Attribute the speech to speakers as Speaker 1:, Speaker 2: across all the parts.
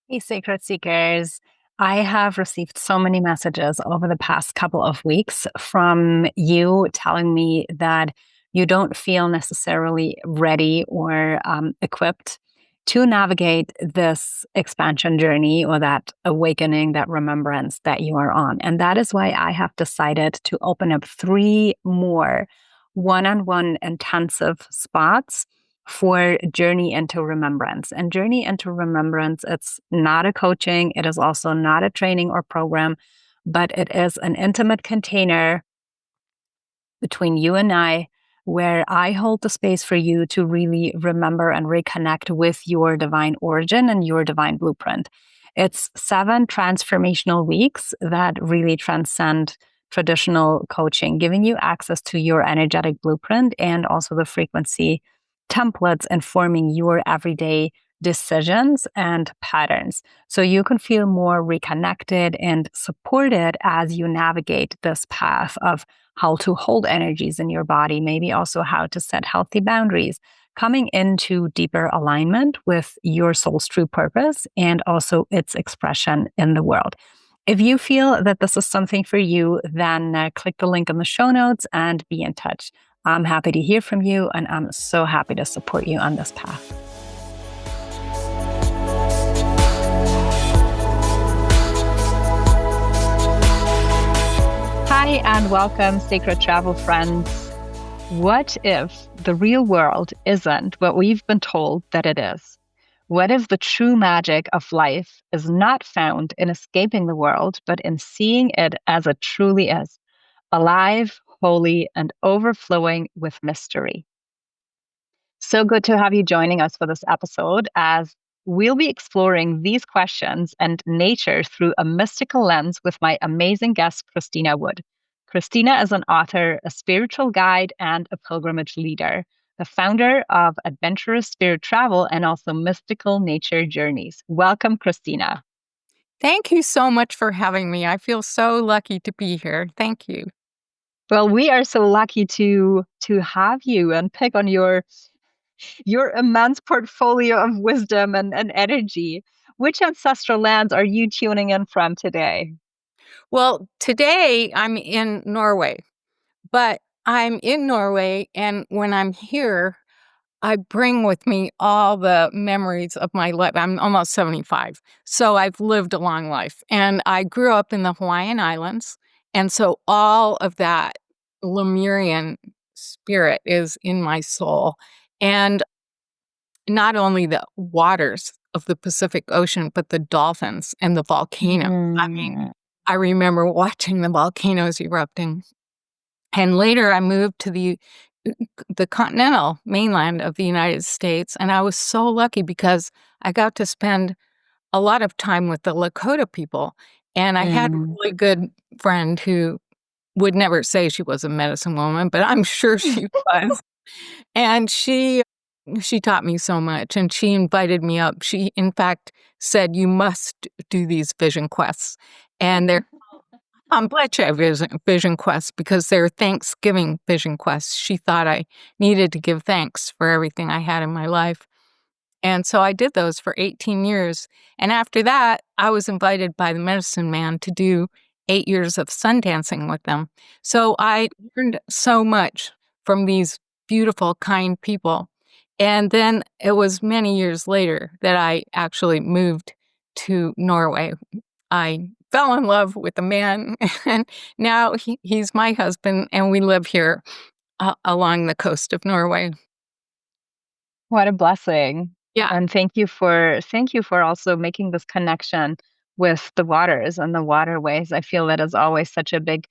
Speaker 1: Hey, Sacred Seekers. I have received so many messages over the past couple of weeks from you telling me that you don't feel necessarily ready or equipped to navigate this expansion journey or that awakening, that remembrance that you are on. And that is why I have decided to open up 3 more one-on-one intensive spots for Journey into Remembrance. And Journey into Remembrance, it's not a coaching, it is also not a training or program, but it is an intimate container between you and I, where I hold the space for you to really remember and reconnect with your divine origin and your divine blueprint. It's 7 transformational weeks that really transcend traditional coaching, giving you access to your energetic blueprint and also the frequency templates informing your everyday decisions and patterns. So you can feel more reconnected and supported as you navigate this path of how to hold energies in your body, maybe also how to set healthy boundaries, coming into deeper alignment with your soul's true purpose and also its expression in the world. If you feel that this is something for you, then click the link in the show notes and be in touch. I'm happy to hear from you, and I'm so happy to support you on this path. Hi, and welcome, Sacred Travel friends. What if the real world isn't what we've been told that it is? What if the true magic of life is not found in escaping the world, but in seeing it as it truly is, alive, holy, and overflowing with mystery? So good to have you joining us for this episode as we'll be exploring these questions and nature through a mystical lens with my amazing guest, Kristina Wood. Kristina is an author, a spiritual guide, and a pilgrimage leader, the founder of Adventurous Spirit Travel and also Mystical Nature Journeys. Welcome, Kristina.
Speaker 2: Thank you so much for having me. I feel so lucky to be here. Thank you.
Speaker 1: Well, we are so lucky to have you and pick on your immense portfolio of wisdom and energy. Which ancestral lands are you tuning in from today?
Speaker 2: Well, today I'm in Norway, but I'm in Norway, and when I'm here, I bring with me all the memories of my life. I'm almost 75, so I've lived a long life. And I grew up in the Hawaiian Islands, and so all of that Lemurian spirit is in my soul. And not only the waters of the Pacific Ocean, but the dolphins and the volcanoes. I mean, I remember watching the volcanoes erupting. And later I moved to the continental mainland of the United States, and I was so lucky because I got to spend a lot of time with the Lakota people. And I had a really good friend who would never say she was a medicine woman, but I'm sure she was. And she taught me so much, and she invited me up. She, in fact, said, "You must do these vision quests." And they're 𝘆𝗵𝗁 vision quests because they're Thanksgiving vision quests. She thought I needed to give thanks for everything I had in my life. And so I did those for 18 years. And after that, I was invited by the medicine man to do 8 years of sun dancing with them. So I learned so much from these beautiful, kind people. And then it was many years later that I actually moved to Norway. I fell in love with a man, and now he's my husband, and we live here along the coast of Norway.
Speaker 1: What a blessing.
Speaker 2: Yeah.
Speaker 1: And thank you for also making this connection with the waters and the waterways. I feel that is always such a big,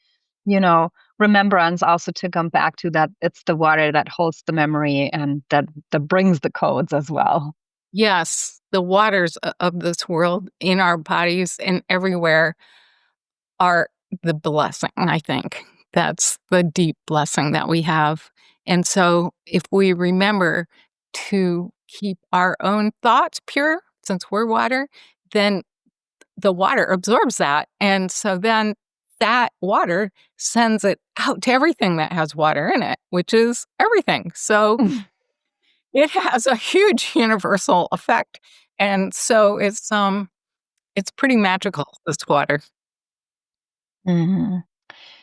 Speaker 1: remembrance also to come back to that it's the water that holds the memory and that brings the codes as well.
Speaker 2: Yes, the waters of this world in our bodies and everywhere are the blessing, I think. That's the deep blessing that we have. And so if we remember to keep our own thoughts pure, since we're water, then the water absorbs that. And so then that water sends it out to everything that has water in it, which is everything. So it has a huge universal effect. And so it's It's pretty magical, this water.
Speaker 1: Mhm.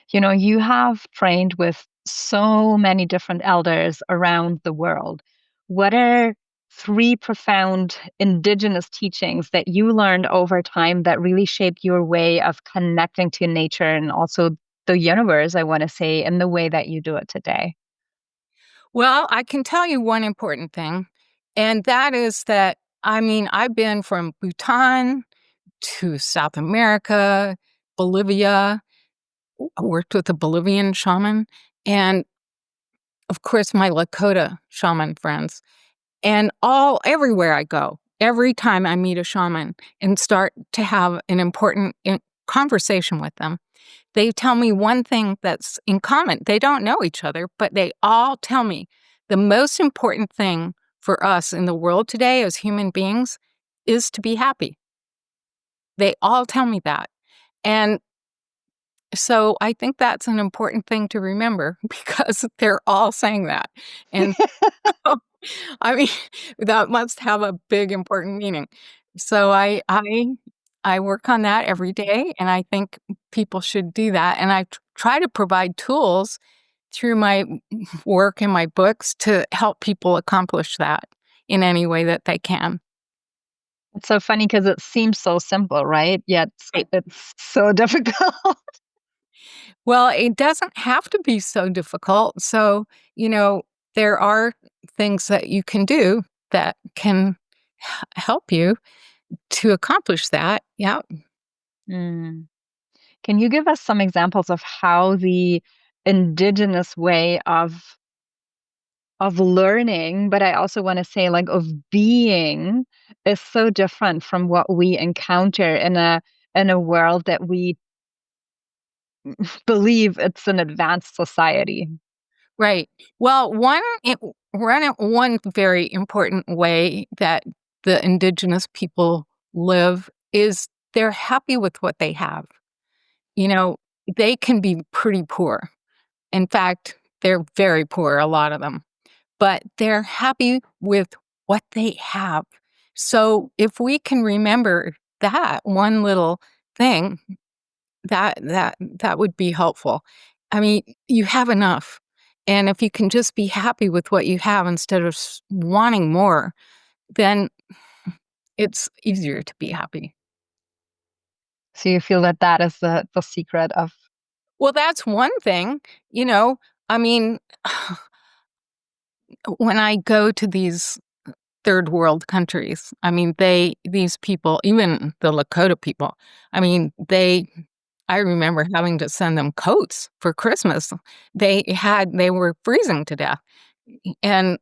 Speaker 1: You have trained with so many different elders around the world. What are three profound indigenous teachings that you learned over time that really shaped your way of connecting to nature and also the universe, I want to say, in the way that you do it today?
Speaker 2: Well, I can tell you one important thing, and that is that, I mean, I've been from Bhutan to South America, Bolivia. I worked with a Bolivian shaman, and of course, my Lakota shaman friends. And everywhere I go, every time I meet a shaman and start to have an important conversation with them, they tell me one thing that's in common. They don't know each other, but they all tell me the most important thing for us in the world today as human beings is to be happy. They all tell me that. And so I think that's an important thing to remember because they're all saying that. And I mean, that must have a big important meaning. So I work on that every day, and I think people should do that. And I try to provide tools through my work and my books to help people accomplish that in any way that they can.
Speaker 1: It's so funny because it seems so simple, right? Yet
Speaker 2: Right.
Speaker 1: it's so difficult.
Speaker 2: Well, it doesn't have to be so difficult. So, you know, there are things that you can do that can help you to accomplish that. Yeah.
Speaker 1: Mm. Can you give us some examples of how the indigenous way of learning, but I also want to say like of being is so different from what we encounter in a world that we believe it's an advanced society.
Speaker 2: Right. Well, one very important way that the indigenous people live is they're happy with what they have. You know, they can be pretty poor. In fact, they're very poor, a lot of them, but they're happy with what they have. So if we can remember that one little thing, that would be helpful. I mean, you have enough. And if you can just be happy with what you have instead of wanting more, then it's easier to be happy.
Speaker 1: So you feel that that is the secret of.
Speaker 2: Well, that's one thing, you know. I mean, when I go to these third world countries, I mean, these people, even the Lakota people, I mean, I remember having to send them coats for Christmas. They were freezing to death. And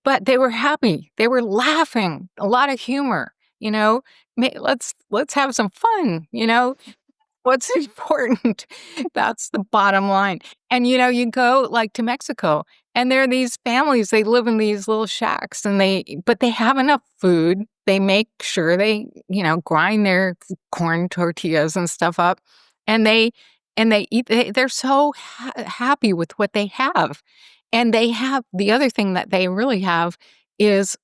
Speaker 2: but they were happy. They were laughing, a lot of humor, you know. Let's have some fun, you know. What's important? That's the bottom line. And, you know, you go, like, to Mexico, and there are these families, they live in these little shacks, and but they have enough food. They make sure they, you know, grind their corn tortillas and stuff up, and they eat they're so happy with what they have. And they have the other thing that they really have is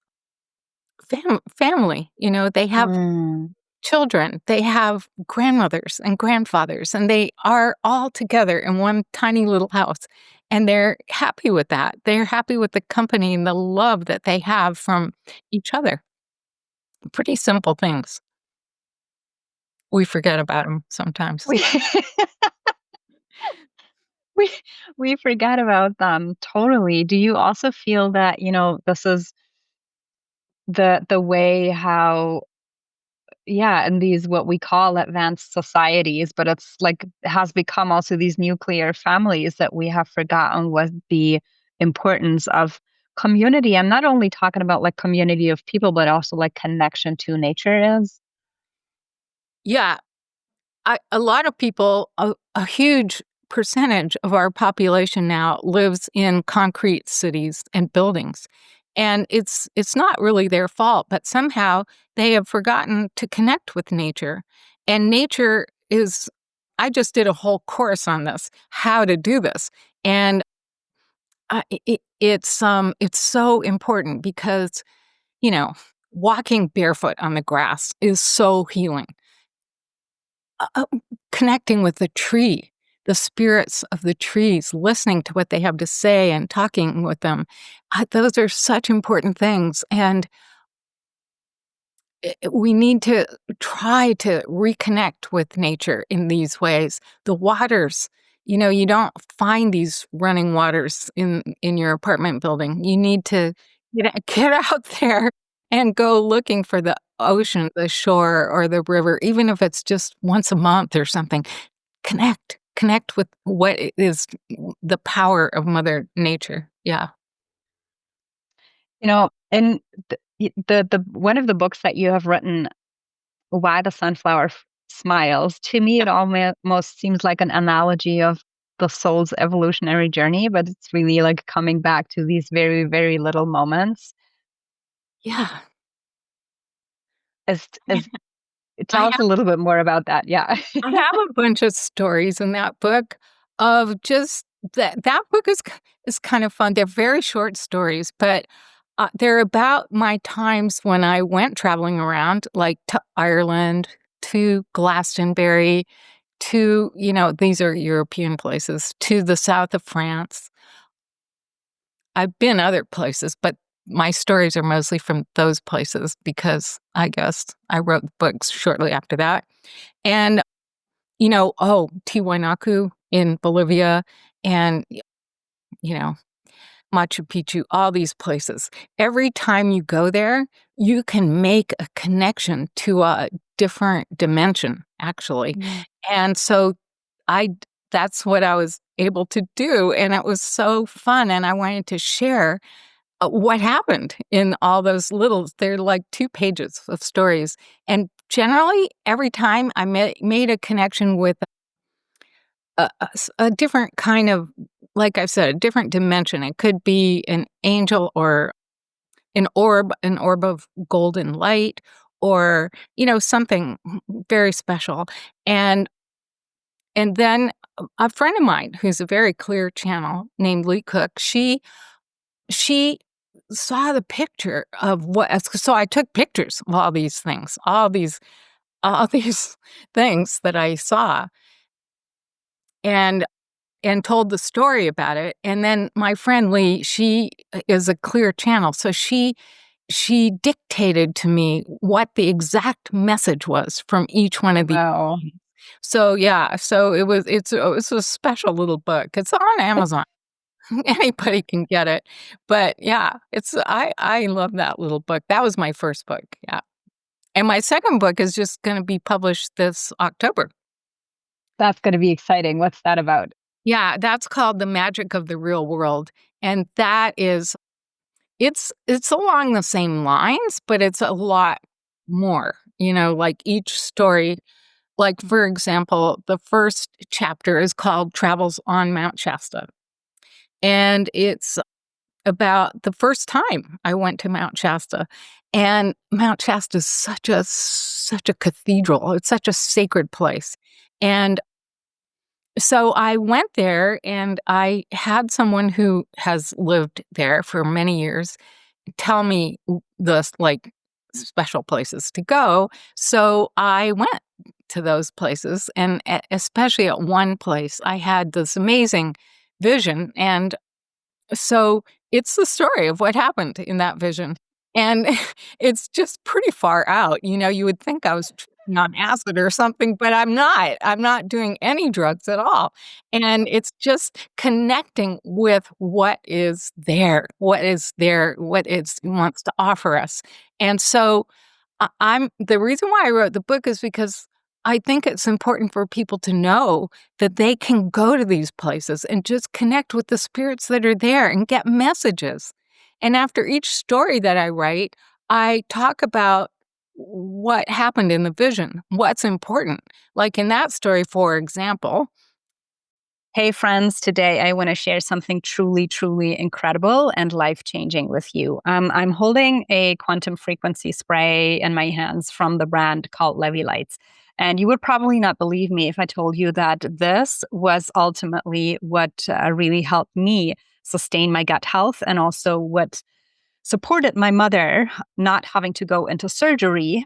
Speaker 2: family, you know, they have
Speaker 1: Mm.
Speaker 2: children, they have grandmothers and grandfathers, and they are all together in one tiny little house, and they're happy with that. They're happy with the company and the love that they have from each other. Pretty simple things. We forget about them sometimes.
Speaker 1: We we we forget about them totally. Do you also feel that, this is the way how, yeah, in these what we call advanced societies, but it's like has become also these nuclear families that we have forgotten what the importance of community. I'm not only talking about like community of people, but also like connection to nature is.
Speaker 2: Yeah, a lot of people, a huge percentage of our population now lives in concrete cities and buildings. And it's not really their fault, but somehow they have forgotten to connect with nature. And nature is, I just did a whole course on this, how to do this. And it's so important because, you know, walking barefoot on the grass is so healing. Connecting with the tree, the spirits of the trees, listening to what they have to say and talking with them. Those are such important things. And we need to try to reconnect with nature in these ways. The waters, you don't find these running waters in your apartment building. You need to get out there and go looking for the ocean, the shore, or the river, even if it's just once a month or something. Connect with what is the power of Mother Nature. Yeah.
Speaker 1: In the one of the books that you have written, Why the Sunflower Smiles, to me, it almost seems like an analogy of the soul's evolutionary journey, but it's really like coming back to these very, very little moments.
Speaker 2: Yeah.
Speaker 1: Tell us a little bit more about that. Yeah.
Speaker 2: I have a bunch of stories in that book of just that book is kind of fun. They're very short stories, but they're about my times when I went traveling around, like to Ireland, to Glastonbury, to, these are European places, to the south of France. I've been other places, but my stories are mostly from those places because I guess I wrote books shortly after that. And, Tiwanaku in Bolivia and, Machu Picchu, all these places. Every time you go there, you can make a connection to a different dimension, actually. Mm. And so that's what I was able to do. And it was so fun. And I wanted to share what happened in all those they're like 2 pages of stories. And generally, every time I made a connection with a different kind of, like I said, a different dimension. It could be an angel or an orb of golden light, or, something very special. And then a friend of mine who's a very clear channel named Lee Cook, she saw the picture of so I took pictures of all these things, all these things that I saw, and told the story about it. And then my friend Lee, she is a clear channel, so she dictated to me what the exact message was from each one of these.
Speaker 1: Wow.
Speaker 2: So yeah, so it's a special little book. It's on Amazon. Anybody can get it. But yeah, I love that little book. That was my first book. Yeah. And my second book is just going to be published this October.
Speaker 1: That's going to be exciting. What's that about?
Speaker 2: Yeah, that's called The Magic of the Real World. And that is, it's along the same lines, but it's a lot more, like each story. Like, for example, the first chapter is called Travels on Mount Shasta. And it's about the first time I went to Mount Shasta. And Mount Shasta is such a cathedral. It's such a sacred place. And so I went there, and I had someone who has lived there for many years tell me the special places to go. So I went to those places, and especially at one place, I had this amazing vision. And so it's the story of what happened in that vision. And it's just pretty far out. You would think I was on acid or something, but I'm not. I'm not doing any drugs at all. And it's just connecting with what is there, what wants to offer us. And so the reason why I wrote the book is because I think it's important for people to know that they can go to these places and just connect with the spirits that are there and get messages. And after each story that I write, I talk about what happened in the vision, what's important. Like in that story, for example.
Speaker 1: Hey friends, today I want to share something truly, truly incredible and life-changing with you. I'm holding a quantum frequency spray in my hands from the brand called Levy lights. And you would probably not believe me if I told you that this was ultimately what really helped me sustain my gut health, and also what supported my mother not having to go into surgery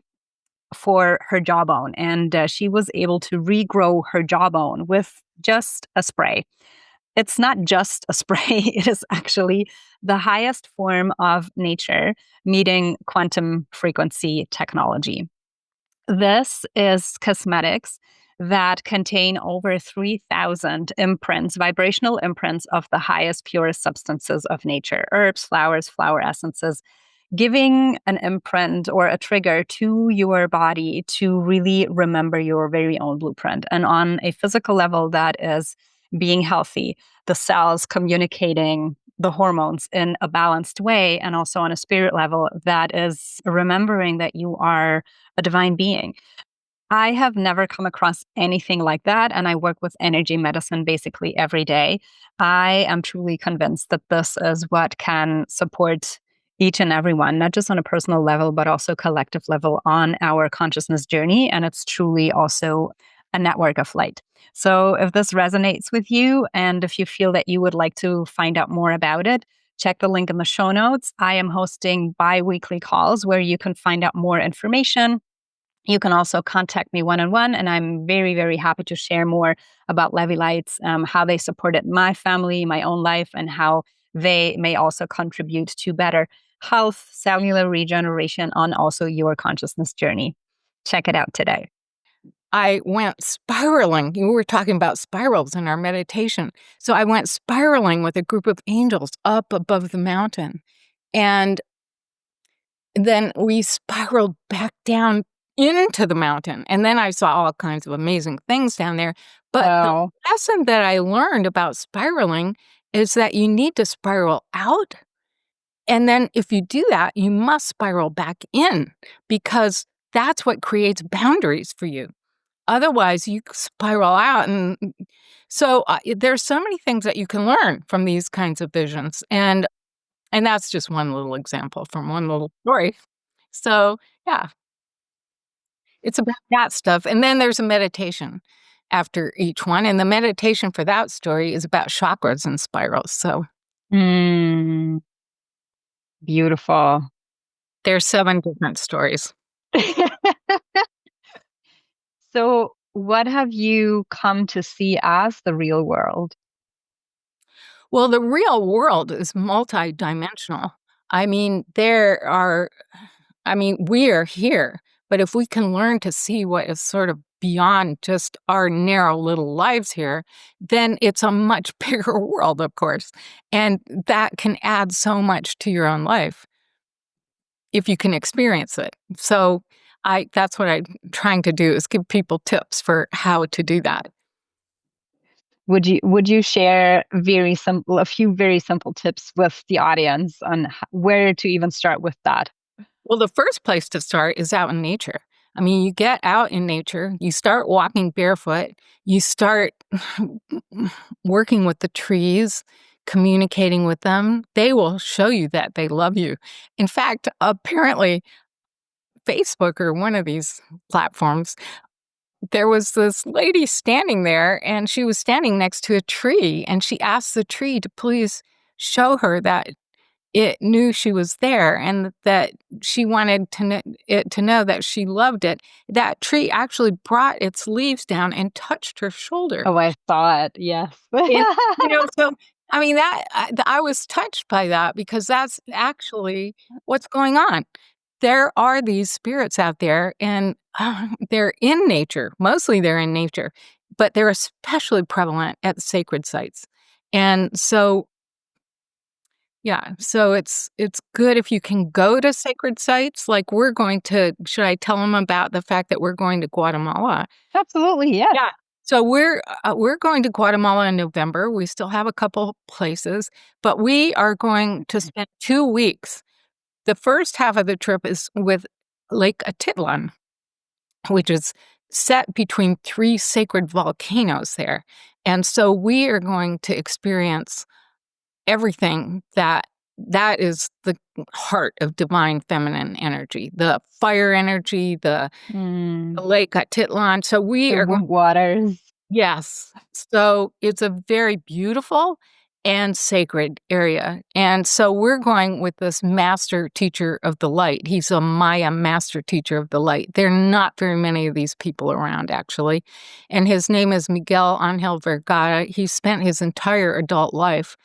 Speaker 1: for her jawbone. And she was able to regrow her jawbone with just a spray. It's not just a spray, it is actually the highest form of nature meeting quantum frequency technology. This is cosmetics that contain over 3,000 imprints, vibrational imprints of the highest, purest substances of nature, herbs, flowers, flower essences, giving an imprint or a trigger to your body to really remember your very own blueprint. And on a physical level, that is being healthy, the cells communicating the hormones in a balanced way, and also on a spirit level, that is remembering that you are a divine being. I have never come across anything like that, and I work with energy medicine basically every day. I am truly convinced that this is what can support each and every one, not just on a personal level, but also collective level on our consciousness journey. And it's truly also a network of light. So if this resonates with you, and if you feel that you would like to find out more about it, check the link in the show notes. I am hosting bi-weekly calls where you can find out more information. You can also contact me one-on-one, and I'm very, very happy to share more about Levy lights, how they supported my family, my own life, and how they may also contribute to better health, cellular regeneration, on also your consciousness journey. Check it out today.
Speaker 2: I went spiraling. You were talking about spirals in our meditation. So I went spiraling with a group of angels up above the mountain. And then we spiraled back down into the mountain. And then I saw all kinds of amazing things down there. But the lesson that I learned about spiraling is that you need to spiral out. And then if you do that, you must spiral back in, because that's what creates boundaries for you. Otherwise, you spiral out. And so there's so many things that you can learn from these kinds of visions. And that's just one little example from one little story. So, yeah, it's about that stuff. And then there's a meditation after each one. And the meditation for that story is about chakras and spirals. So,
Speaker 1: beautiful.
Speaker 2: There's 7 different stories.
Speaker 1: So, what have you come to see as the real world?
Speaker 2: Well, the real world is multidimensional. I mean, we are here, but if we can learn to see what is sort of beyond just our narrow little lives here, then it's a much bigger world, of course. And that can add so much to your own life if you can experience it. So that's what I'm trying to do, is give people tips for how to do that.
Speaker 1: Would you share a few very simple tips with the audience on where to even start with that?
Speaker 2: Well, the first place to start is out in nature. I mean, you get out in nature, you start walking barefoot, you start working with the trees, communicating with them. They will show you that they love you. In fact, apparently, Facebook or one of these platforms, there was this lady standing there, and she was standing next to a tree, and she asked the tree to please show her that it knew she was there, and that she wanted it to know that she loved it. That tree actually brought its leaves down and touched her shoulder.
Speaker 1: Oh, I saw it. Yes.
Speaker 2: And, so I mean, I was touched by that, because that's actually what's going on. There are these spirits out there, and they're in nature. Mostly they're in nature, but they're especially prevalent at the sacred sites. And so, yeah, so it's good if you can go to sacred sites. Like, we're going to, should I tell them about the fact that we're going to Guatemala?
Speaker 1: Absolutely, yes.
Speaker 2: Yeah. So we're going to Guatemala in November. We still have a couple places, but we are going to spend 2 weeks. The first half of the trip is with 𝘁𝗵𝗄, which is set between 3 sacred volcanoes there. And so we are going to experience everything that is the heart of divine feminine energy, the fire energy, the 𝘁𝗵𝗄. So we are
Speaker 1: waters.
Speaker 2: Yes. So it's a very beautiful and sacred area. And so we're going with this master teacher of the light. He's a Maya master teacher of the light. There are not very many of these people around, actually. And his name is 𝘁𝗆𝗄𝘆 𝗪𝗏𝗪. He spent his entire adult life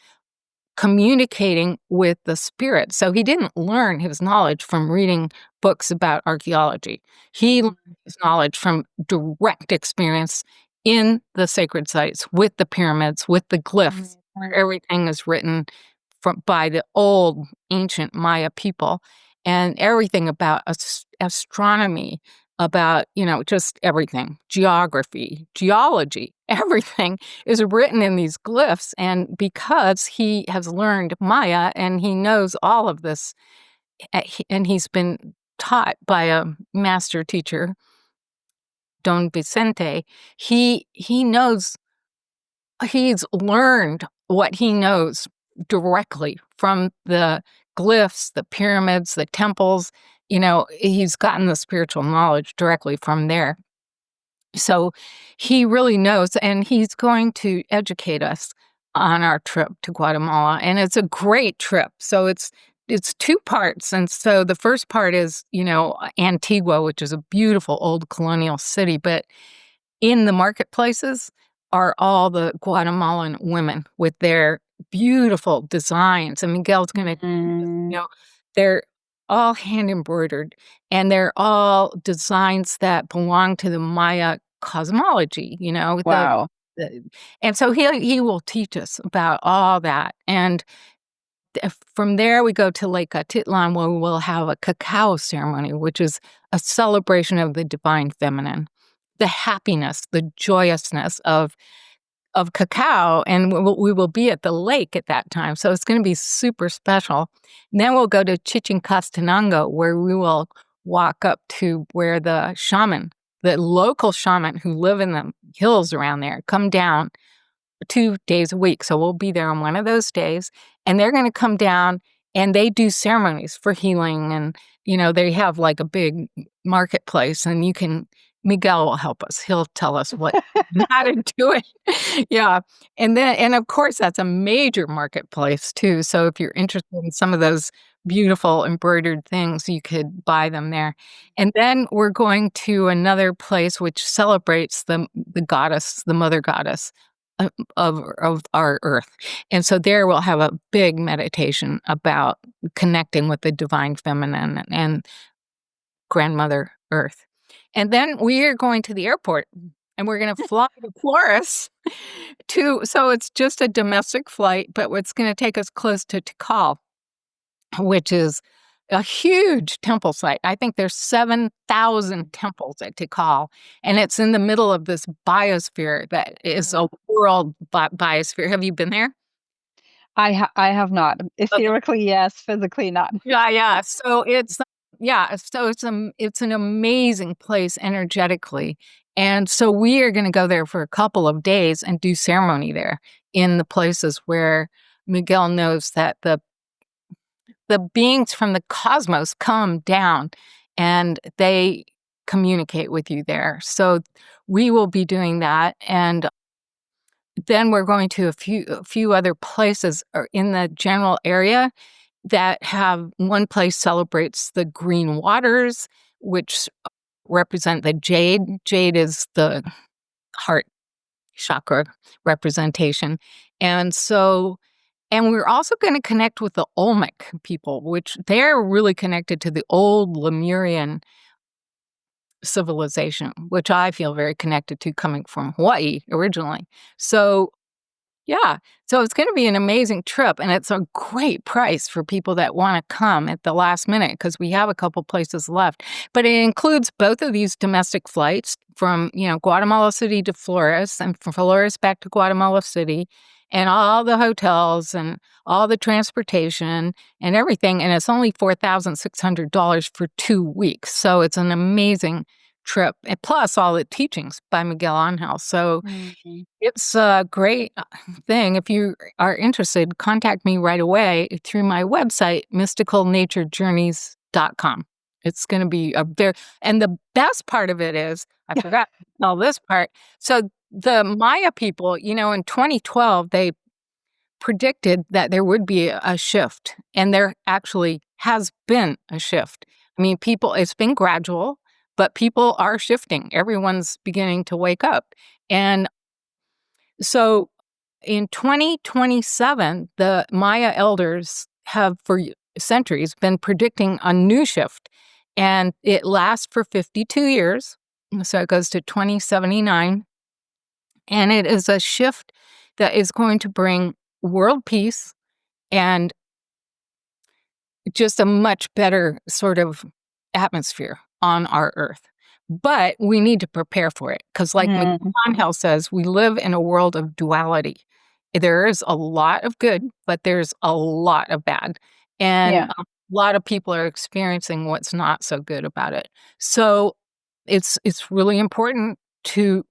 Speaker 2: communicating with the spirit. So he didn't learn his knowledge from reading books about archaeology. He learned his knowledge from direct experience in the sacred sites, with the pyramids, with the glyphs, where everything is written by the old ancient Maya people, and everything about astronomy, about, just everything, geography, geology, everything is written in these glyphs. And because he has learned Maya and he knows all of this, and he's been taught by a master teacher, 𝘁𝗵𝗁, he knows, he's learned what he knows directly from the glyphs, the pyramids, the temples. He's gotten the spiritual knowledge directly from there. So he really knows, and he's going to educate us on our trip to Guatemala. And it's a great trip. So it's 2 parts. And so the first part is, Antigua, which is a beautiful old colonial city. But in the marketplaces are all the Guatemalan women with their beautiful designs. And Miguel's going to, they're all hand embroidered, and they're all designs that belong to the Maya cosmology,
Speaker 1: Wow.
Speaker 2: And so he will teach us about all that. And from there, we go to 𝘆𝑥𝗪𝗏, where we will have a cacao ceremony, which is a celebration of the divine feminine, the happiness, the joyousness of cacao. And we will be at the lake at that time. So it's going to be super special. And then we'll go to 𝘁𝗵𝗆𝗃, where we will walk up to where the local shaman who live in the hills around there, come down 2 days a week. So we'll be there on one of those days, and they're going to come down and they do ceremonies for healing. And, they have like a big marketplace, and Miguel will help us. He'll tell us how to do it. Yeah. And of course, that's a major marketplace too. So if you're interested in some of those beautiful embroidered things, you could buy them there. And then we're going to another place which celebrates the goddess, the mother goddess of our earth. And so there we'll have a big meditation about connecting with the divine feminine and grandmother earth. And then we are going to the airport, and we're going to fly to Flores so it's just a domestic flight, but it's going to take us close to Tikal, which is a huge temple site. I think there's 7,000 temples at Tikal, and it's in the middle of this biosphere that is a world biosphere. Have you been there?
Speaker 1: I have not. Theoretically, yes. Physically, not.
Speaker 2: Yeah. So it's an amazing place energetically. And so we are going to go there for a couple of days and do ceremony there in the places where Miguel knows that the beings from the cosmos come down and they communicate with you there. So we will be doing that. And then we're going to a few other places in the general area that have, one place celebrates the green waters, which represent the jade. Jade is the heart chakra representation. And we're also going to connect with the 𝘆𝗵𝘁 people, which they're really connected to the old Lemurian civilization, which I feel very connected to, coming from Hawaii originally. So yeah, so it's going to be an amazing trip, and it's a great price for people that want to come at the last minute, because we have a couple places left. But it includes both of these domestic flights from, Guatemala City to Flores, and from Flores back to Guatemala City, and all the hotels and all the transportation and everything. And it's only $4,600 for 2 weeks. So it's an amazing trip, and plus all the teachings by 𝘁𝗆𝗄𝘆. So it's a great thing. If you are interested, contact me right away through my website, mysticalnaturejourneys.com. It's going to be and the best part of it is, I forgot to tell this part. So the Maya people, in 2012, predicted that there would be a shift, and there actually has been a shift. I mean, it's been gradual, but people are shifting. Everyone's beginning to wake up. And so in 2027, the Maya elders have for centuries been predicting a new shift, and it lasts for 52 years. So it goes to 2079. And it is a shift that is going to bring world peace and just a much better sort of atmosphere on our earth. But we need to prepare for it because, like McConaughey says, we live in a world of duality. There is a lot of good, but there's a lot of bad. And a lot of people are experiencing what's not so good about it. So it's really important to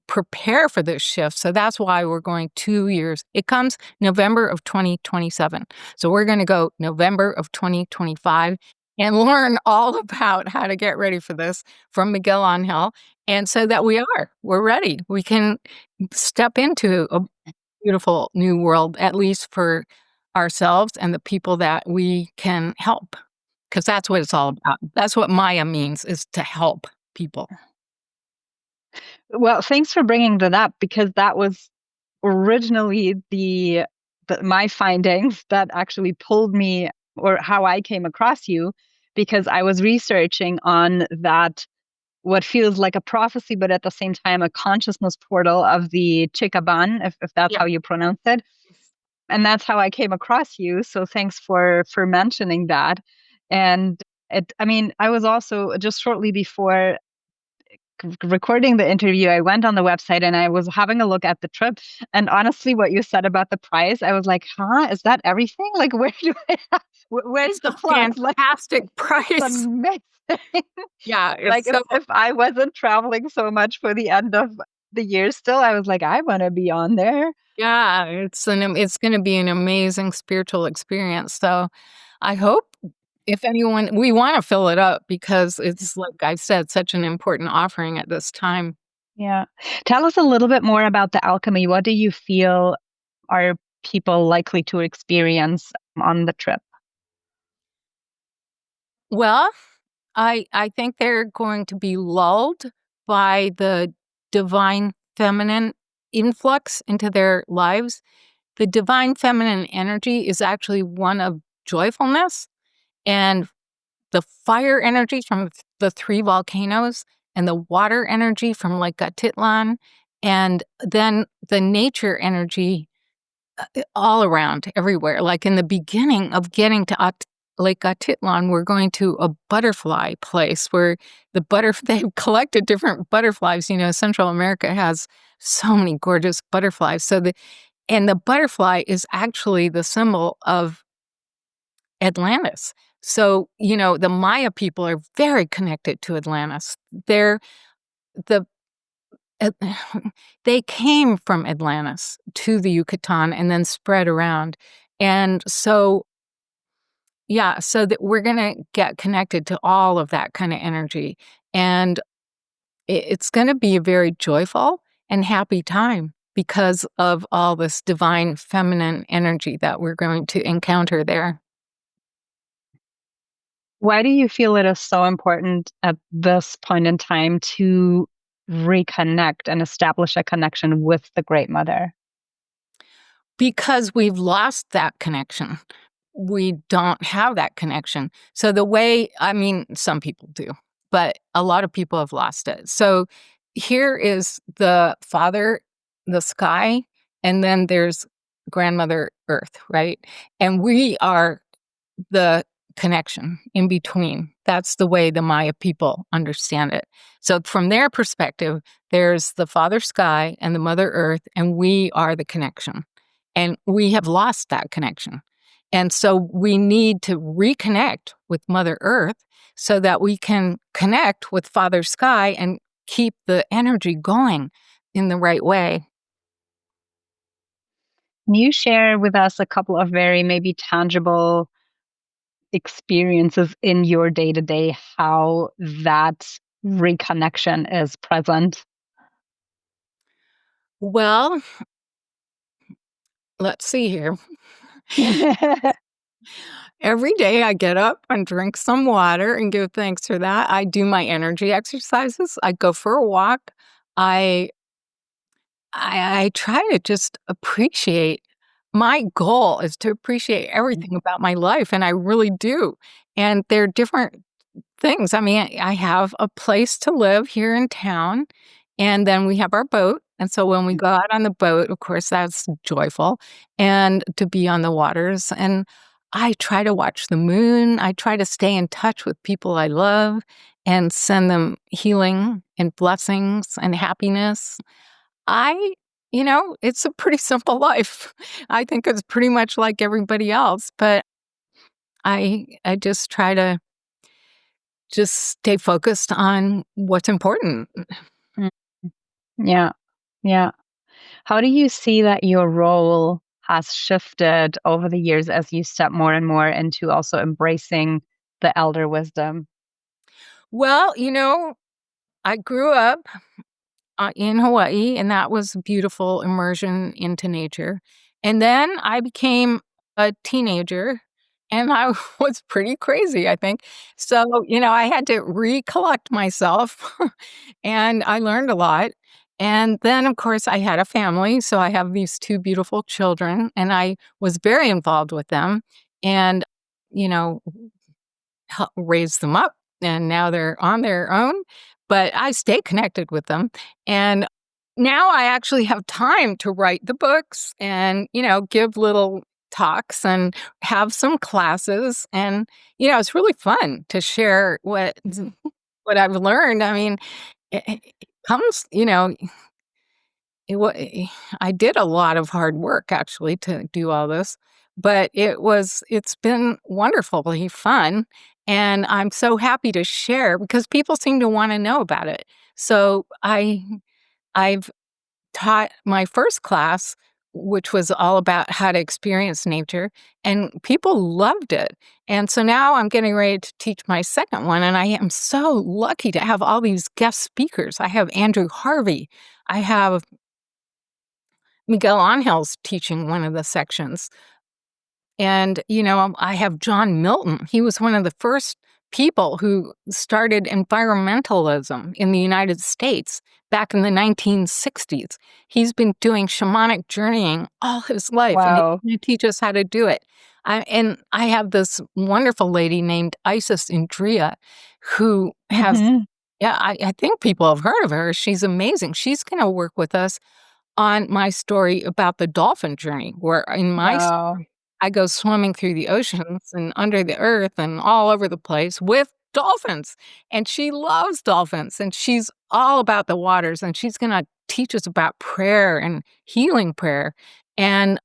Speaker 2: prepare for this shift. So that's why we're going 2 years. It comes November of 2027. So we're going to go November of 2025 and learn all about how to get ready for this from 𝘁𝗍𝗄. And so that we're ready. We can step into a beautiful new world, at least for ourselves and the people that we can help. Because that's what it's all about. That's what Maya means, is to help people.
Speaker 1: Well, thanks for bringing that up, because that was originally my findings that actually pulled me, or how I came across you, because I was researching on that, what feels like a prophecy, but at the same time a consciousness portal of the Chicaban, if that's how you pronounce it. And that's how I came across you. So thanks for mentioning that. And I was also, just shortly before recording the interview, I went on the website and I was having a look at the trip. And honestly, what you said about the price, I was like, huh, is that everything? Like, where's the plus?
Speaker 2: Fantastic price.
Speaker 1: It's amazing.
Speaker 2: Yeah.
Speaker 1: Like, if I wasn't traveling so much for the end of the year still, I was like, I want to be on there.
Speaker 2: Yeah, it's going to be an amazing spiritual experience. So I hope, if anyone, we want to fill it up, because it's, like I said, such an important offering at this time.
Speaker 1: Yeah. Tell us a little bit more about the alchemy. What do you feel are people likely to experience on the trip?
Speaker 2: Well, I think they're going to be lulled by the divine feminine influx into their lives. The divine feminine energy is actually one of joyfulness, and the fire energy from the 3 volcanoes, and the water energy from Lake 𝘁𝗏𝗏, and then the nature energy all around, everywhere. Like in the beginning of getting to Lake 𝘁𝗏𝗏, we're going to a butterfly place where they've collected different butterflies. You know, Central America has so many gorgeous butterflies. So the butterfly is actually the symbol of Atlantis. So, you know, the Maya people are very connected to Atlantis. They came from Atlantis to the Yucatan and then spread around. And so, yeah, so that we're going to get connected to all of that kind of energy. And it's going to be a very joyful and happy time because of all this divine feminine energy that we're going to encounter there.
Speaker 1: Why do you feel it is so important at this point in time to reconnect and establish a connection with the Great Mother?
Speaker 2: Because we've lost that connection. We don't have that connection. So some people do, but a lot of people have lost it. So here is the Father, the sky, and then there's Grandmother Earth, right? And we are the connection in between. That's the way the Maya people understand it. So from their perspective, there's the Father Sky and the Mother Earth, and we are the connection. And we have lost that connection. And so we need to reconnect with Mother Earth so that we can connect with Father Sky and keep the energy going in the right way.
Speaker 1: Can you share with us a couple of very maybe tangible experiences in your day-to-day, how that reconnection is present?
Speaker 2: Well, let's see here. Every day I get up and drink some water and give thanks for that. I do my energy exercises. I go for a walk. I try to just appreciate. My goal is to appreciate everything about my life, and I really do. And there are different things. I mean, I have a place to live here in town, and then we have our boat. And so when we go out on the boat, of course, that's joyful, and to be on the waters. And I try to watch the moon. I try to stay in touch with people I love and send them healing and blessings and happiness. I, it's a pretty simple life. I think it's pretty much like everybody else, but I just try to just stay focused on what's important.
Speaker 1: Mm. Yeah. Yeah. How do you see that your role has shifted over the years as you step more and more into also embracing the elder wisdom?
Speaker 2: Well, I grew up in Hawaii, and that was a beautiful immersion into nature. And then I became a teenager, and I was pretty crazy, I think. So, I had to recollect myself, and I learned a lot. And then, of course, I had a family. So I have these two beautiful children, and I was very involved with them and, you know, raised them up. And now they're on their own, but I stay connected with them. And now I actually have time to write the books and, give little talks and have some classes. And, it's really fun to share what I've learned. I mean, it comes, I did a lot of hard work actually to do all this, but it's been wonderfully fun. And I'm so happy to share because people seem to want to know about it. So I've taught my first class, which was all about how to experience nature, and people loved it. And so now I'm getting ready to teach my second one, and I am so lucky to have all these guest speakers. I have Andrew Harvey. I have 𝘵𝗫𝘆's teaching one of the sections. And, I have John Milton. He was one of the first people who started environmentalism in the United States back in the 1960s. He's been doing shamanic journeying all his life, and
Speaker 1: Wow.
Speaker 2: he teaches us how to do it. And I have this wonderful lady named 𝘁𝗵𝗆 who has,
Speaker 1: Mhm.
Speaker 2: yeah, I think people have heard of her. She's amazing. She's going to work with us on my story about the dolphin journey, where in my
Speaker 1: Wow.
Speaker 2: story, I go swimming through the oceans and under the earth and all over the place with dolphins. And she loves dolphins, and she's all about the waters, and she's going to teach us about prayer and healing prayer and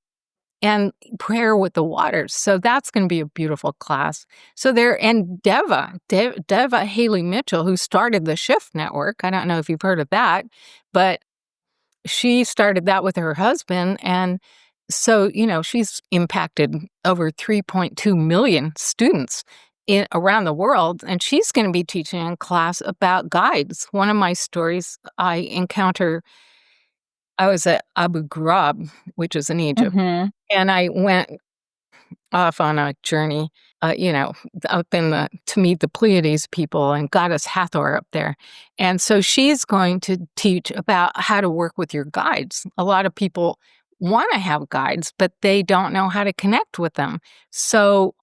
Speaker 2: prayer with the waters. So that's going to be a beautiful class. So there, and 𝘆𝗵𝗁, who started the Shift Network. I don't know if you've heard of that, but she started that with her husband. And so, she's impacted over 3.2 million students around the world. And she's going to be teaching a class about guides. One of my stories, I was at Abu Ghraib, which is in Egypt.
Speaker 1: Mhm.
Speaker 2: And I went off on a journey, up to meet the Pleiades people and Goddess Hathor up there. And so she's going to teach about how to work with your guides. A lot of people want to have guides, but they don't know how to connect with them. So,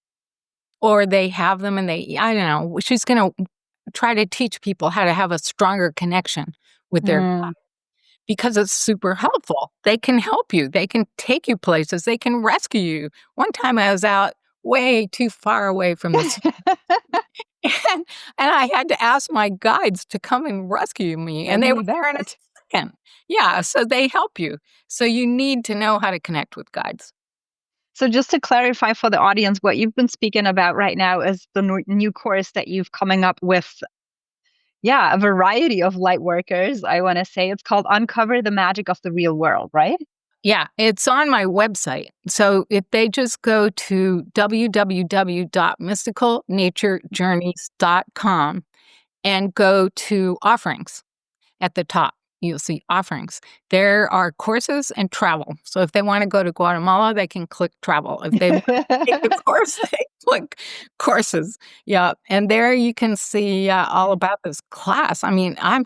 Speaker 2: or they have them and I don't know. She's going to try to teach people how to have a stronger connection with their
Speaker 1: Mm.
Speaker 2: because it's super helpful. They can help you. They can take you places. They can rescue you. One time I was out way too far away from the sea, and I had to ask my guides to come and rescue me, and they were there in a second. Yeah, so they help you. So you need to know how to connect with guides.
Speaker 1: So just to clarify for the audience, what you've been speaking about right now is the new course that you've coming up with. Yeah, a variety of light workers. I want to say it's called Uncover the Magic of the Real World, right?
Speaker 2: Yeah, it's on my website. So if they just go to www.mysticalnaturejourneys.com and go to offerings at the top, you'll see offerings. There are courses and travel. So if they want to go to Guatemala, they can click travel. If they want to take the course, they click courses. Yeah. And there you can see all about this class. I mean, I'm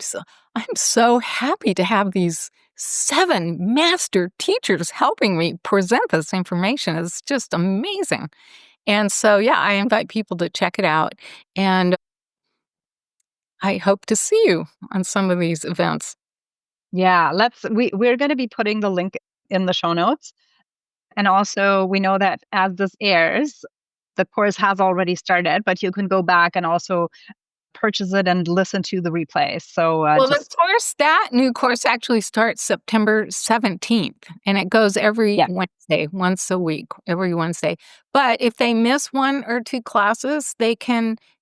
Speaker 2: so happy to have these 7 master teachers helping me present this information. It's just amazing. And so, yeah, I invite people to check it out. And I hope to see you on some of these events.
Speaker 1: Yeah, we're going to be putting the link in the show notes. And also, we know that as this airs, the course has already started, but you can go back and also purchase it and listen to the replay. So
Speaker 2: Well, that new course actually starts September 17th, and it goes every Wednesday, once a week, every Wednesday. But if they miss 1 or 2 classes,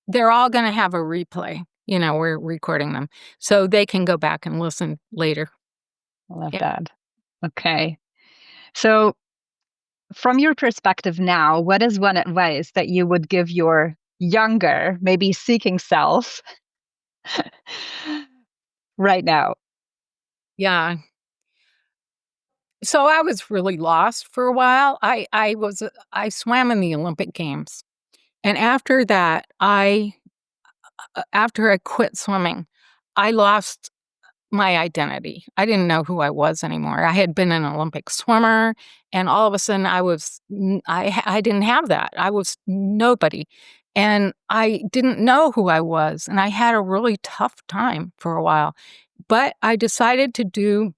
Speaker 2: they're all going to have a replay. We're recording them, so they can go back and listen later.
Speaker 1: I love that. Okay. So from your perspective now, what is one advice that you would give your younger, maybe seeking self right now?
Speaker 2: Yeah. So I was really lost for a while. I swam in the Olympic Games. And after that, after I quit swimming, I lost my identity. I didn't know who I was anymore. I had been an Olympic swimmer, and all of a sudden I didn't have that. I was nobody. And I didn't know who I was. And I had a really tough time for a while. But I decided to do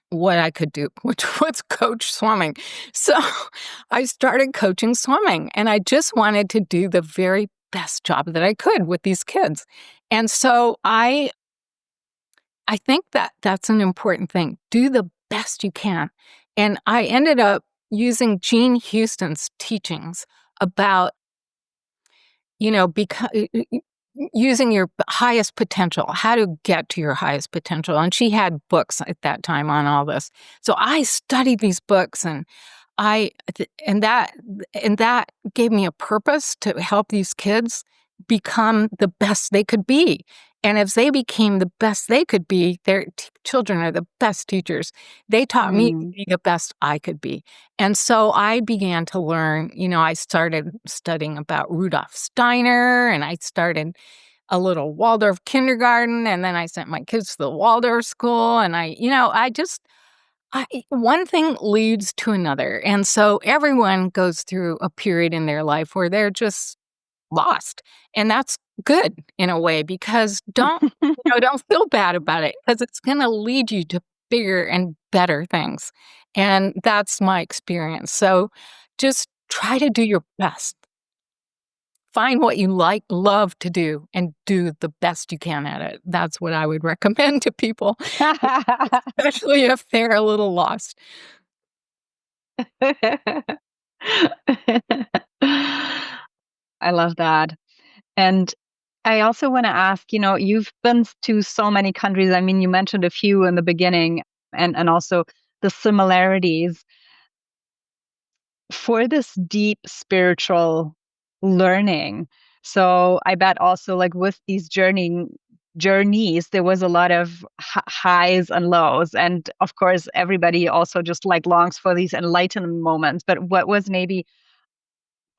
Speaker 2: what I could do, which was coach swimming. So I started coaching swimming, and I just wanted to do the very best job that I could with these kids. And so I think that that's an important thing. Do the best you can. And I ended up using Jean Houston's teachings about, using your highest potential, how to get to your highest potential. And she had books at that time on all this. So I studied these books, and that gave me a purpose to help these kids become the best they could be. And if they became the best they could be, their children are the best teachers. They taught me to be the best I could be. And so I began to learn, I started studying about Rudolf Steiner, and I started a little Waldorf kindergarten, and then I sent my kids to the Waldorf school. And one thing leads to another. And so everyone goes through a period in their life where they're just lost. And that's good in a way, because don't feel bad about it, because it's going to lead you to bigger and better things. And that's my experience. So just try to do your best. Find what you love to do, and do the best you can at it. That's what I would recommend to people, especially if they're a little lost.
Speaker 1: I love that. And I also want to ask, you've been to so many countries. I mean, you mentioned a few in the beginning, and also the similarities for this deep spiritual learning. So I bet also, like, with these journeys, there was a lot of highs and lows. And of course, everybody also just like longs for these enlightenment moments. But what was maybe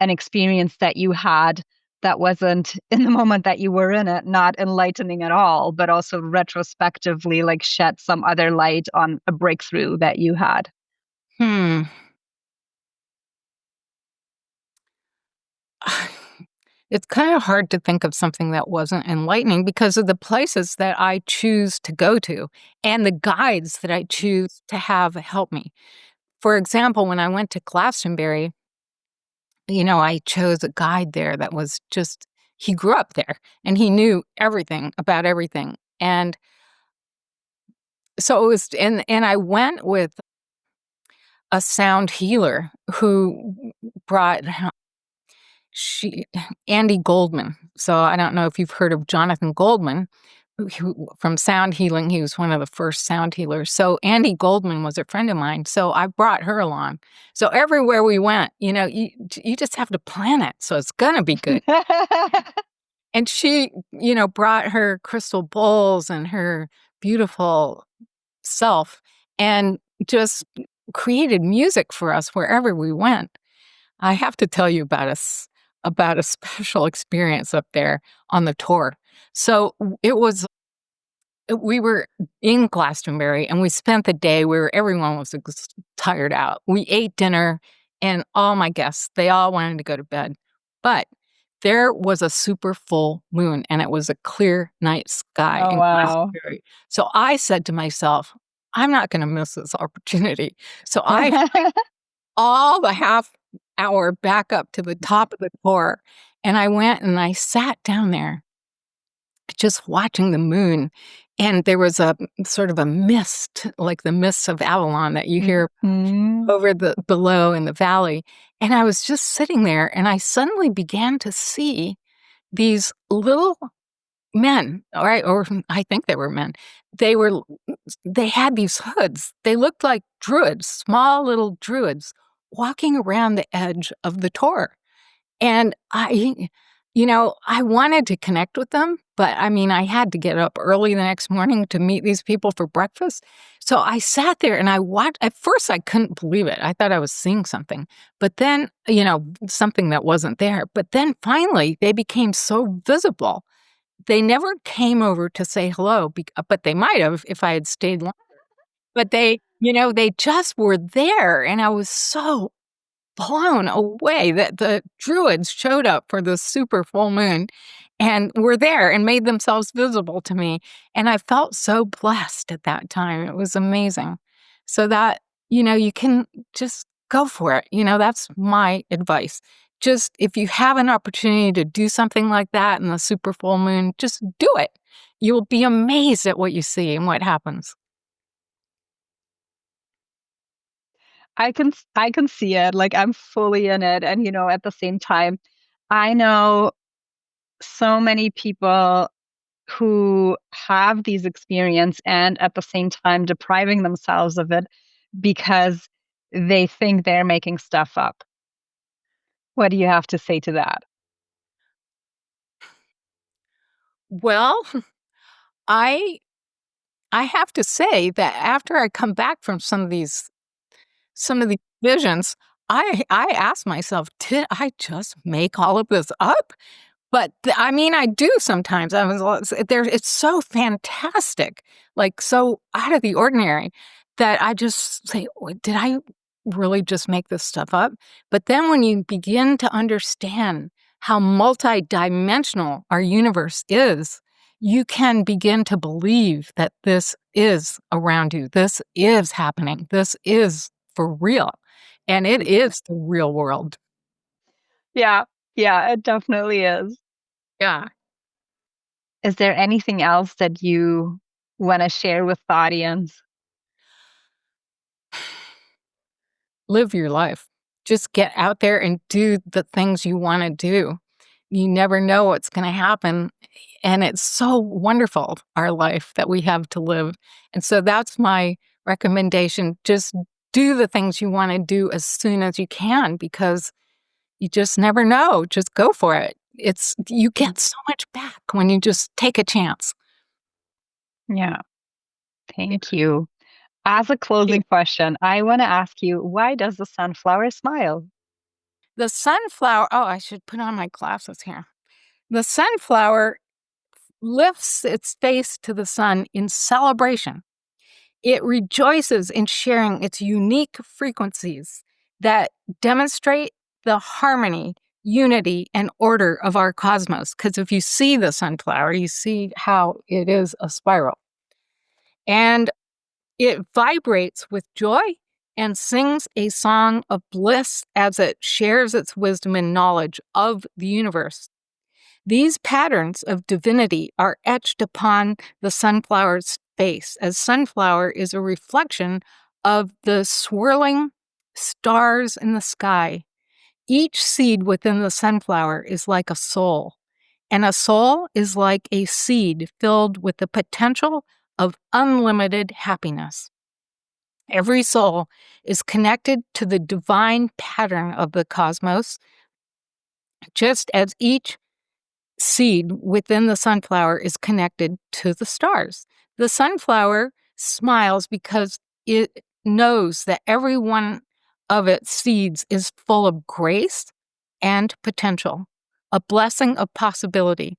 Speaker 1: an experience that you had that wasn't, in the moment that you were in it, not enlightening at all, but also retrospectively like shed some other light on a breakthrough that you had?
Speaker 2: It's kind of hard to think of something that wasn't enlightening, because of the places that I choose to go to and the guides that I choose to have help me. For example, when I went to Glastonbury, I chose a guide there that was just, he grew up there and he knew everything about everything. And so it was, and I went with a sound healer who brought Andy Goldman. So I don't know if you've heard of Jonathan Goldman from sound healing. He was one of the first sound healers. So Andy Goldman was a friend of mine. So I brought her along. So everywhere we went, you just have to plan it. So it's going to be good. And she, brought her crystal bowls and her beautiful self and just created music for us wherever we went. I have to tell you about a special experience up there on the tour. So we were in Glastonbury and we spent the day where everyone was tired out. We ate dinner and all my guests, they all wanted to go to bed. But there was a super full moon and it was a clear night sky in Glastonbury. So I said to myself, I'm not going to miss this opportunity. So I all the half hour back up to the top of the tour and I went and I sat down there just watching the moon. And there was a sort of a mist, like the mists of Avalon that you hear over the below in the valley. And I was just sitting there and I suddenly began to see these little men, right? Or I think they were men. They had these hoods. They looked like druids, small little druids walking around the edge of the tour. And I wanted to connect with them, but I mean, I had to get up early the next morning to meet these people for breakfast. So I sat there and I watched. At first, I couldn't believe it. I thought I was seeing something, but then, something that wasn't there. But then finally, they became so visible. They never came over to say hello, but they might have if I had stayed longer. But they just were there. And I was so blown away that the druids showed up for the super full moon and were there and made themselves visible to me. And I felt so blessed at that time. It was amazing. So that, you can just go for it. That's my advice. Just if you have an opportunity to do something like that in the super full moon, just do it. You will be amazed at what you see and what happens.
Speaker 1: I can see it. Like I'm fully in it. And at the same time, I know so many people who have these experiences and at the same time depriving themselves of it because they think they're making stuff up. What do you have to say to that?
Speaker 2: Well, I have to say that after I come back from some of these visions, I ask myself, did I just make all of this up? But I mean, I do sometimes. It's so fantastic, like so out of the ordinary that I just say, did I really just make this stuff up? But then when you begin to understand how multidimensional our universe is, you can begin to believe that this is around you. This is happening. This is for real. And it is the real world.
Speaker 1: Yeah. Yeah, it definitely is.
Speaker 2: Yeah.
Speaker 1: Is there anything else that you want to share with the audience?
Speaker 2: Live your life. Just get out there and do the things you want to do. You never know what's going to happen. And it's so wonderful, our life that we have to live. And so that's my recommendation. Just do the things you want to do as soon as you can because you just never know. Just go for it. You get so much back when you just take a chance.
Speaker 1: Yeah. Thank you. As a closing question, I want to ask you, why does the sunflower smile?
Speaker 2: The sunflower, I should put on my glasses here. The sunflower lifts its face to the sun in celebration. It rejoices in sharing its unique frequencies that demonstrate the harmony, unity, and order of our cosmos. Because if you see the sunflower, you see how it is a spiral. And it vibrates with joy and sings a song of bliss as it shares its wisdom and knowledge of the universe. These patterns of divinity are etched upon the sunflower's face, as sunflower is a reflection of the swirling stars in the sky. Each seed within the sunflower is like a soul, and a soul is like a seed filled with the potential of unlimited happiness. Every soul is connected to the divine pattern of the cosmos, just as each seed within the sunflower is connected to the stars. The sunflower smiles because it knows that every one of its seeds is full of grace and potential, a blessing of possibility.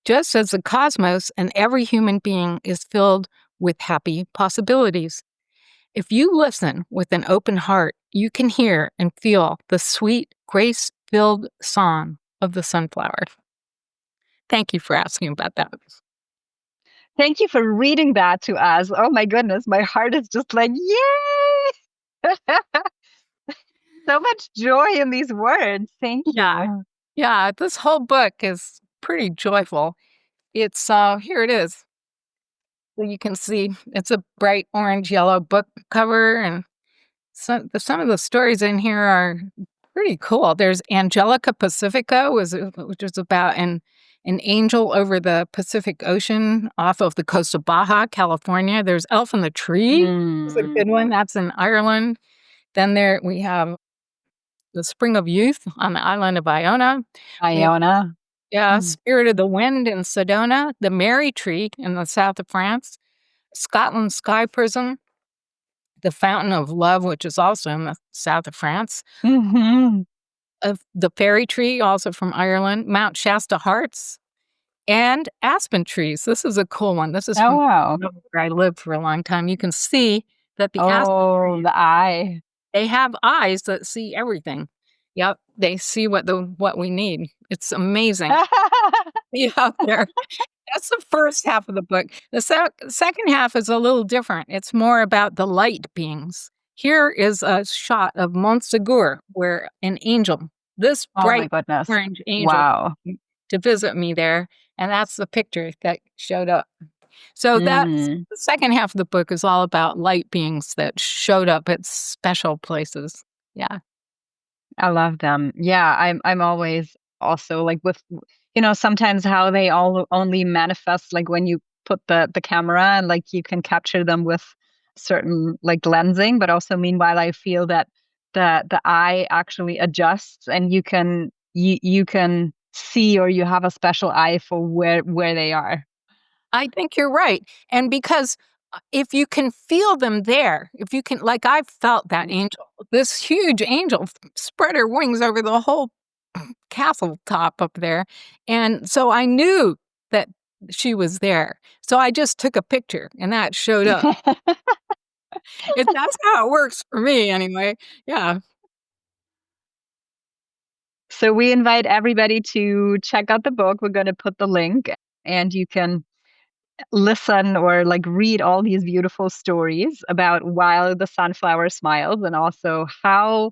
Speaker 2: Just as the cosmos and every human being is filled with happy possibilities. If you listen with an open heart, you can hear and feel the sweet, grace-filled song of the sunflower. Thank you for asking about that.
Speaker 1: Thank you for reading that to us. Oh my goodness, my heart is just like, yay! So much joy in these words. Thank you.
Speaker 2: Yeah, this whole book is pretty joyful. It's here it is. So you can see it's a bright orange yellow book cover, and some of the stories in here are pretty cool. There's 𝘆𝗵𝗁, which is about an angel over the Pacific Ocean off of the coast of Baja, California. There's Elf in the Tree. It's a good one. That's in Ireland. Then there we have the Spring of Youth on the island of Iona.
Speaker 1: Iona.
Speaker 2: Yeah, Spirit of the Wind in Sedona. The Merry Tree in the south of France. Scotland's Sky Prism. The Fountain of Love, which is also in the south of France. The Fairy Tree, also from Ireland. Mount Shasta Hearts. And aspen trees. This is a cool one. This is from where I lived for a long time. You can see that the aspen trees,
Speaker 1: the eye.
Speaker 2: They have eyes that see everything. Yep, they see what we need. It's amazing. Yeah, there. That's the first half of the book. The second half is a little different. It's more about the light beings. Here is a shot of 𝘁𝗪𝘁, where an angel, this bright orange angel, to visit me there, and that's the picture that showed up. So that's the second half of the book is all about light beings that showed up at special places. Yeah.
Speaker 1: I love them. Yeah, I'm always also like with, sometimes how they all only manifest like when you put the camera and like you can capture them with certain like lensing, but also meanwhile I feel that the eye actually adjusts and you can see, or you have a special eye for where they are.
Speaker 2: I think you're right. And because if you can feel them there, if you can, like I've felt that angel, this huge angel spread her wings over the whole castle top up there. And so I knew that she was there. So I just took a picture and that showed up. That's how it works for me anyway. Yeah.
Speaker 1: So we invite everybody to check out the book. We're going to put the link and you can listen or like read all these beautiful stories about while the sunflower smiles, and also how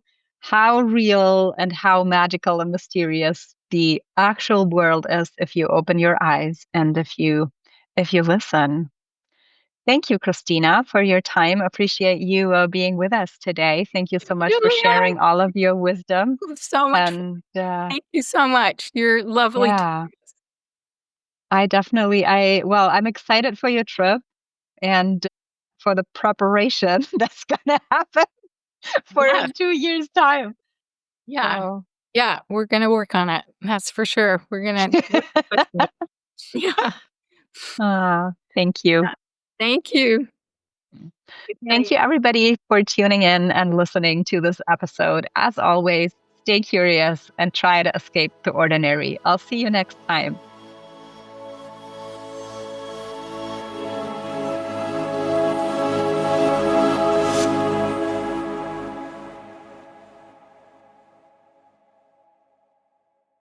Speaker 1: real and how magical and mysterious the actual world is if you open your eyes and if you listen. Thank you, Kristina, for your time. Appreciate you being with us today. Thank you so much for sharing all of your wisdom.
Speaker 2: So much.
Speaker 1: And
Speaker 2: thank you so much. You're lovely.
Speaker 1: Yeah. I'm excited for your trip and for the preparation that's going to happen for in 2 years' time.
Speaker 2: Yeah. So. Yeah, we're going to work on it. That's for sure. We're going to.
Speaker 1: Yeah. Thank you.
Speaker 2: Yeah. Thank you.
Speaker 1: Thank you, everybody, for tuning in and listening to this episode. As always, stay curious and try to escape the ordinary. I'll see you next time.